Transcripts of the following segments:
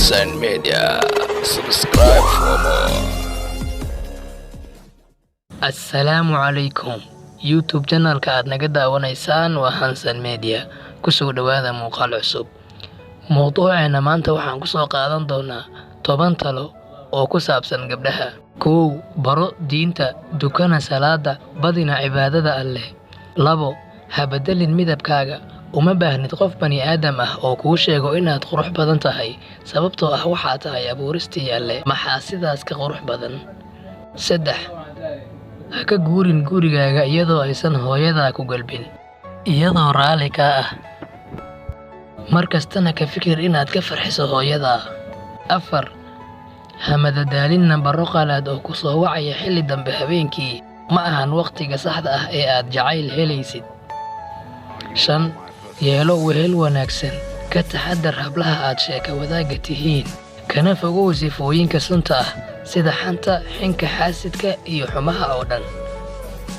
Send Media. Subscribe for more. Assalamu alaikum. YouTube channel-ka aad naga daawanaysaan waa Hansan Media. Ku soo dhawaada muuqaal cusub. Mowduuceena maanta waxaan ku soo qaadan doonaa 10 talo oo ku saabsan gabdhaha. 1. Baro diinta, dukana salaada, badina cibaadada Alle. 2. Ha bedelin midabkaaga. Uma baahnid qof bani aadam ah oo kuu sheego inaad qurux badan tahay, sababtoo ah waxaa tahay abuuristii Alle. Maxaa sidaas ka qurux badan? 3. Ha ka guurin gurigaaga iyadoo aysan hooyadaa ku galbin, iyadoo raali ka ah. Markastana ka fikir inaad ka farxiso hooyadaa. 4. Ha madadaalin nambaro qalaad oo ku soo wacaya xilli dambe habeenkii. Ma ahan waqtiga saxda ah ee aad jacayl helaysid. 5. Yeelo wehel wanaagsan. Ka taxadar hablaha aad sheeka wadaaga tihiin. Kana fogow sifooyinka sunta ah sida xanta, xinka, xaasidka iyo xumaha oo dhan.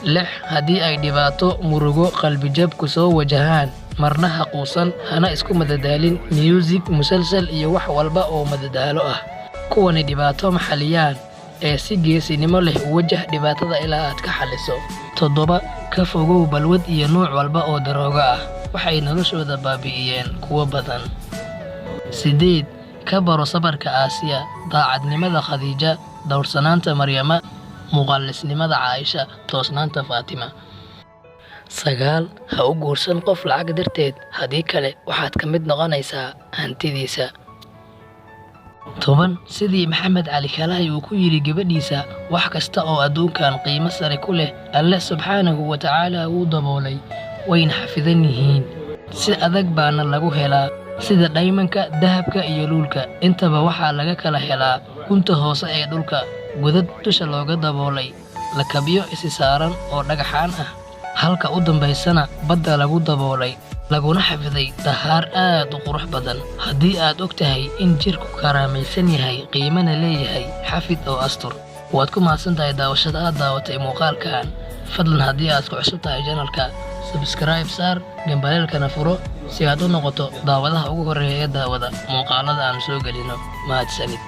6. Haddii ay dhibaato, murugo, qalbi jab ku soo wajahaan, marna ha quusan, hana isku madadaalin music, musalsal iyo wax walba oo madadaalo ah. Kuwani dhibaato ma xaliyaan ee si geesinimo leh u wajah dhibaatada ilaa aad ka xaliso. 7. Ka fogow balwad iyo nooc walba oo darooga ah. Waxay noloshooda baabi'iyeen kuwa badan. 8. Ka baro sabarka Aasiya, daacadnimada Khadiija, dhowrsanaanta Maryama, muqallisnimada Caaisha, toosnaanta Faatima. 9. Ha u guursan qof lacag darteed, haddii kale waxaad ka mid noqonaysaa hantidiisa. 10. Sidii Maxamed Cali Kalaay uu ku yiri gabadhiisa, wax kasta oo adduunkan qiimo sare ku leh, Alle subxaanahu wa tacaala wuu daboolay, wayna xafidan yihiin. Si adag baana lagu helaa, sida dhaymanka, dahabka iyo luulka. Intaba waxaa laga kala helaa gunta hoose ee dhulka, godad dusha looga daboolay, lakabyo isi saaran oo dhagaxaan ah, halka u dambaysana badda lagu daboolay, laguna xafiday dahaar aad u qurux badan. Haddii aad og tahay in jirku karaamaysan yahay, qiimana leeyahay, xafid oo astur. Waad ku mahadsan tahay daawashada aad daawatay muuqaalkan. Fadlan haddii aad ku cusub tahay channel-ka, subscribe saar, gambaleelkana furo si aad u noqoto daawadaha ugu horeeya ee daawada muuqaalada aan soo gelino. Mahadsanid.